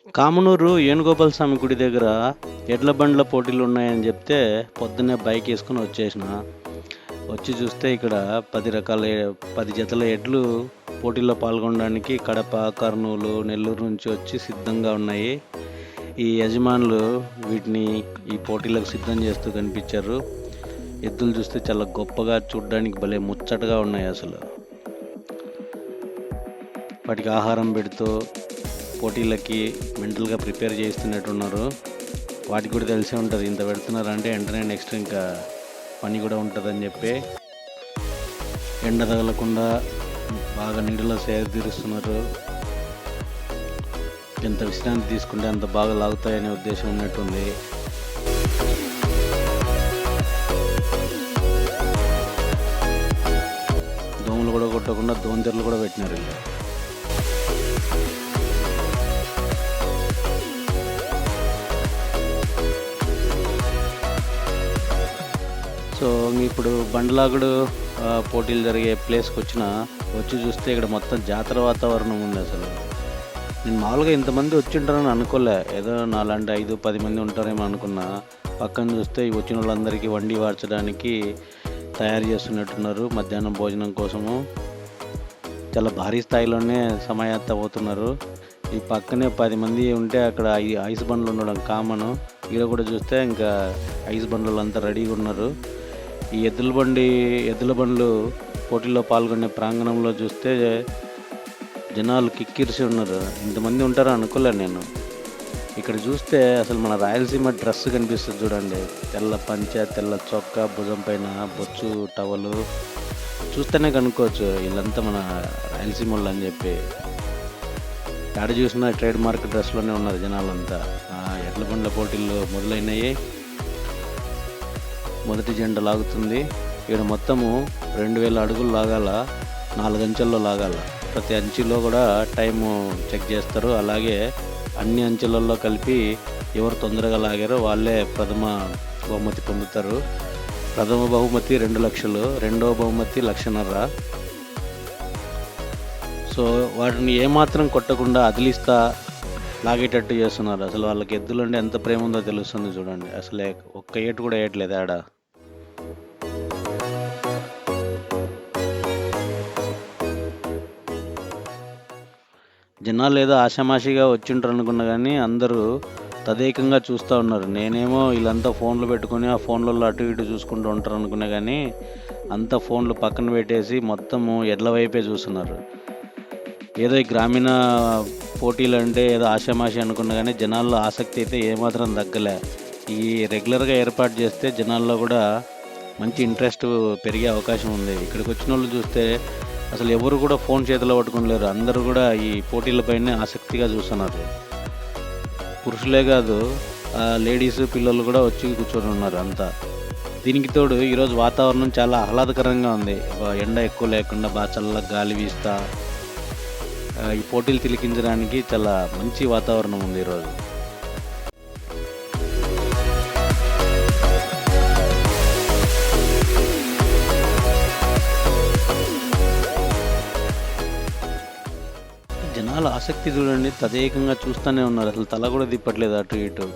కామనూరు ఏనుగోపాల స్వామి గుడి దగ్గర ఎడ్ల బండ్ల పోటీలు ఉన్నాయని చెప్తే పొద్దున్నే బైక్ వేసుకుని వచ్చేసిన. వచ్చి చూస్తే ఇక్కడ 10 జతల ఎడ్లు పోటీల్లో పాల్గొనడానికి కడప, కర్నూలు, నెల్లూరు నుంచి వచ్చి సిద్ధంగా ఉన్నాయి. ఈ యజమానులు వీటిని ఈ పోటీలకు సిద్ధం చేస్తూ కనిపించారు. ఎద్దులు చూస్తే చాలా గొప్పగా, చూడడానికి భలే ముచ్చటగా ఉన్నాయి. అసలు వాటికి ఆహారం పెడుతూ పోటీలకి మెంటల్గా ప్రిపేర్ చేస్తున్నట్టున్నారు. వాటికి కూడా తెలిసే ఉంటుంది, ఇంత పెడుతున్నారంటే వెంటనే నెక్స్ట్ ఇంకా పని కూడా ఉంటుందని చెప్పి ఎండ తగలకుండా బాగా నీడలో సేద తీరుస్తున్నారు. ఎంత విశ్రాంతి తీసుకుంటే అంత బాగా లాగుతాయనే ఉద్దేశం ఉన్నట్టుంది. దోమలు కూడా కొట్టకుండా దోంతెరలు కూడా పెట్టినారు వీళ్ళు. సో ఇప్పుడు బండ్లాగుడు పోటీలు జరిగే ప్లేస్కి వచ్చి చూస్తే ఇక్కడ మొత్తం జాతర వాతావరణం ఉంది. అసలు నేను మామూలుగా ఇంతమంది వచ్చి ఉంటారని అనుకోలే, ఏదో నాలాంటి 5-10 మంది ఉంటారేమో అనుకున్నా. పక్కన చూస్తే వచ్చిన వాళ్ళందరికీ వండి వార్చడానికి తయారు చేస్తున్నట్టున్నారు మధ్యాహ్నం భోజనం కోసము. చాలా భారీ స్థాయిలోనే సమాయత్తం అవుతున్నారు. ఈ పక్కనే 10 మంది ఉంటే అక్కడ ఐస్ బండ్లు ఉండడం కామను. ఇక్కడ కూడా చూస్తే ఇంకా ఐస్ బండ్లు అంతా రెడీగా ఉన్నారు. ఈ ఎద్దుల బండ్లు పోటీల్లో పాల్గొనే ప్రాంగణంలో చూస్తే జనాలు కిక్కిరిసి ఉన్నారు. ఇంతమంది ఉంటారో అనుకోలే నేను. ఇక్కడ చూస్తే అసలు మన రాయలసీమ డ్రెస్ కనిపిస్తుంది చూడండి. తెల్ల పంచె, తెల్ల చొక్కా, భుజం పైన బొచ్చు టవలు. చూస్తేనే కనుక్కోవచ్చు వీళ్ళంతా మన రాయలసీమ వాళ్ళు అని చెప్పి. ఎక్కడ చూసినా ట్రేడ్ మార్క్ డ్రెస్లోనే ఉన్నారు జనాలంతా. ఎడ్ల బండ్ల పోటీలు మొదలైనవి. మొదటి జెండా లాగుతుంది. ఇక్కడ మొత్తము 2000 అడుగులు లాగాల, 4 అంచెల్లో లాగాల. ప్రతి అంచులో కూడా టైము చెక్ చేస్తారు. అలాగే అన్ని అంచెలలో కలిపి ఎవరు తొందరగా లాగారో వాళ్ళే ప్రథమ బహుమతి పొందుతారు. ప్రథమ బహుమతి 2 లక్షలు, రెండవ బహుమతి 1,50,000. సో వాటిని ఏమాత్రం కొట్టకుండా అదిలిస్తా లాగేటట్టు చేస్తున్నారు. అసలు వాళ్ళకి ఎద్దులంటే ఎంత ప్రేమ ఉందో తెలుస్తుంది చూడండి. అసలే ఒక్క ఏటు కూడా వేయట్లేదు ఆడ. జనాలు ఏదో ఆషామాషిగా వచ్చింటారు అనుకున్నా కానీ అందరూ తదేకంగా చూస్తూ ఉన్నారు. నేనేమో వీళ్ళంతా ఫోన్లు పెట్టుకుని ఆ ఫోన్లలో అటు ఇటు చూసుకుంటూ ఉంటారు అనుకున్నా కానీ అంతా ఫోన్లు పక్కన పెట్టేసి మొత్తము ఎడ్ల వైపే చూస్తున్నారు. ఏదో ఈ గ్రామీణ పోటీలు అంటే ఏదో ఆషామాషి అనుకున్నా కానీ జనాల్లో ఆసక్తి అయితే ఏమాత్రం తగ్గలే. ఈ రెగ్యులర్గా ఏర్పాటు చేస్తే జనాల్లో కూడా మంచి ఇంట్రెస్ట్ పెరిగే అవకాశం ఉంది. ఇక్కడికి వచ్చిన వాళ్ళు చూస్తే అసలు ఎవరు కూడా ఫోన్ చేతిలో పట్టుకోలేరు. అందరూ కూడా ఈ పోటీలపైనే ఆసక్తిగా చూస్తున్నారు. పురుషులే కాదు, లేడీస్, పిల్లలు కూడా వచ్చి కూర్చొని ఉన్నారు అంతా. దీనికి తోడు ఈరోజు వాతావరణం చాలా ఆహ్లాదకరంగా ఉంది. ఎండ ఎక్కువ లేకుండా బాగా చల్లగా గాలి వీస్తా ఈ పోటీలు తిలకించడానికి చాలా మంచి వాతావరణం ఉంది ఈరోజు. జనాల ఆసక్తి చూడండి, తదేకంగా చూస్తూనే ఉన్నారు. అసలు తల కూడా తిప్పట్లేదు అటు ఇటు.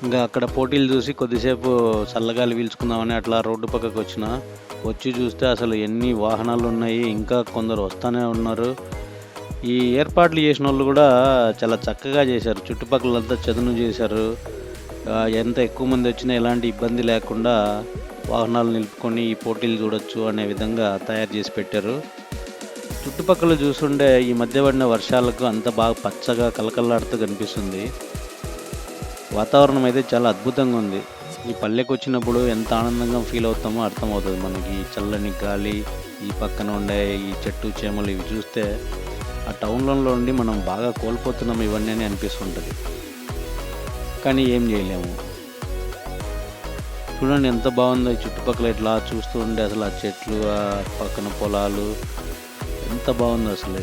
ఇంకా అక్కడ పోటీలు చూసి కొద్దిసేపు చల్లగాలి పీల్చుకుందామని అట్లా రోడ్డు పక్కకు వచ్చి చూస్తే అసలు ఎన్ని వాహనాలు ఉన్నాయి, ఇంకా కొందరు వస్తూనే ఉన్నారు. ఈ ఏర్పాట్లు చేసిన వాళ్ళు కూడా చాలా చక్కగా చేశారు. చుట్టుపక్కలంతా చదును చేశారు. ఎంత ఎక్కువ మంది వచ్చినా ఎలాంటి ఇబ్బంది లేకుండా వాహనాలు నిలుపుకొని ఈ పోటీలు చూడొచ్చు అనే విధంగా తయారు చేసి పెట్టారు. చుట్టుపక్కల చూస్తుంటే ఈ మధ్య పడిన వర్షాలకు అంత బాగా పచ్చగా కలకల్లాడుతూ కనిపిస్తుంది. వాతావరణం అయితే చాలా అద్భుతంగా ఉంది. ఈ పల్లెకి వచ్చినప్పుడు ఎంత ఆనందంగా ఫీల్ అవుతామో అర్థమవుతుంది మనకి. చల్లని గాలి, ఈ పక్కన ఉండే ఈ చెట్టు చేమలు ఇవి చూస్తే ఆ టౌన్లలో ఉండి మనం బాగా కోల్పోతున్నాం ఇవన్నీ అని అనిపిస్తుంటుంది. కానీ ఏం చేయలేము. చూడండి ఎంత బాగుందో ఈ చుట్టుపక్కల. ఇట్లా చూస్తూ ఉంటే అసలు ఆ చెట్లు, ఆ పక్కన పొలాలు ఎంత బాగుందో అసలు.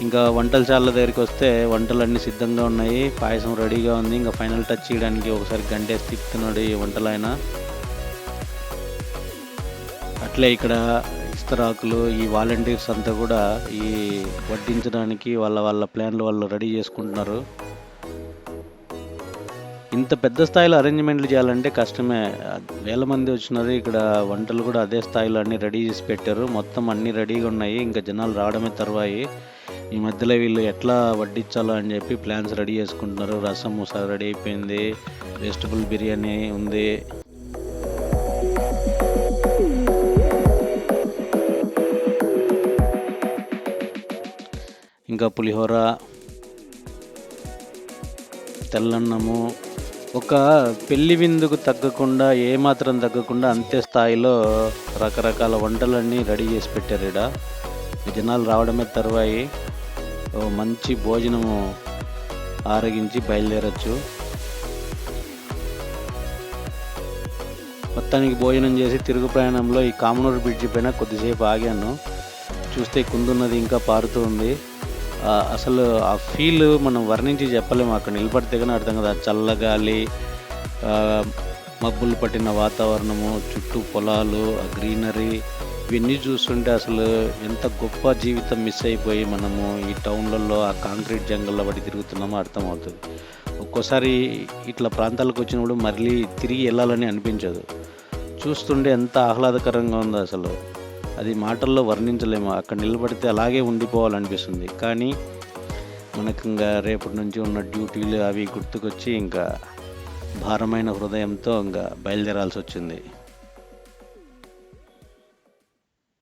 ఇంకా వంటలశాల దగ్గరికి వస్తే వంటలన్నీ సిద్ధంగా ఉన్నాయి. పాయసం రెడీగా ఉంది. ఇంకా ఫైనల్ టచ్ చేయడానికి ఒకసారి గంటేసి తిప్పుతున్నాడు ఈ వంటలు ఆయన. అట్లే ఇక్కడ విస్తరాకులు ఈ వాలంటీర్స్ అంతా కూడా ఈ వడ్డించడానికి వాళ్ళ ప్లాన్లు వాళ్ళు రెడీ చేసుకుంటున్నారు. ఇంత పెద్ద స్థాయిలో అరేంజ్మెంట్లు చేయాలంటే కష్టమే. వేల మంది వచ్చినారు. ఇక్కడ వంటలు కూడా అదే స్థాయిలో అన్నీ రెడీ చేసి పెట్టారు. మొత్తం అన్నీ రెడీగా ఉన్నాయి. ఇంకా జనాలు రావడమే తర్వాయి. ఈ మధ్యలో వీళ్ళు ఎట్లా వడ్డించాలో అని చెప్పి ప్లాన్స్ రెడీ చేసుకుంటున్నారు. రసం రెడీ అయిపోయింది. వెజిటబుల్ బిర్యానీ ఉంది. ఇంకా పులిహోర, తెల్లన్నము, ఒక పెళ్లి విందుకు తగ్గకుండా ఏమాత్రం తగ్గకుండా అంతే స్థాయిలో రకరకాల వంటలన్నీ రెడీ చేసి పెట్టారు ఈడ. జనాలు రావడమే తర్వాయి మంచి భోజనము ఆరగించి బయలుదేరచ్చు. మొత్తానికి భోజనం చేసి తిరుగు ప్రయాణంలో ఈ కామనూరు బ్రిడ్జి పైన కొద్దిసేపు ఆగాను. చూస్తే కుందున్నది ఇంకా పారుతూ ఉంది. అసలు ఆ ఫీల్ మనం వర్ణించి చెప్పలేము. అక్కడ నిలబడితే కానీ అర్థం కదా. చల్లగాలి, మబ్బులు పట్టిన వాతావరణము, చుట్టూ పొలాలు, ఆ గ్రీనరీ, ఇవన్నీ చూస్తుంటే అసలు ఎంత గొప్ప జీవితం మిస్ అయిపోయి మనము ఈ టౌన్లలో ఆ కాంక్రీట్ జంగల్లో పడి తిరుగుతున్నామో అర్థమవుతుంది. ఒక్కోసారి ఇట్లా ప్రాంతాలకు వచ్చినప్పుడు మళ్ళీ తిరిగి వెళ్ళాలని అనిపించదు. చూస్తుంటే ఎంత ఆహ్లాదకరంగా ఉందో అసలు అది మాటల్లో వర్ణించలేము. అక్కడ నిలబడితే అలాగే ఉండిపోవాలనిపిస్తుంది. కానీ మనకు ఇంకా రేపటి నుంచి ఉన్న డ్యూటీలు అవి గుర్తుకొచ్చి ఇంకా భారమైన హృదయంతో ఇంకా బయలుదేరాల్సి వచ్చింది.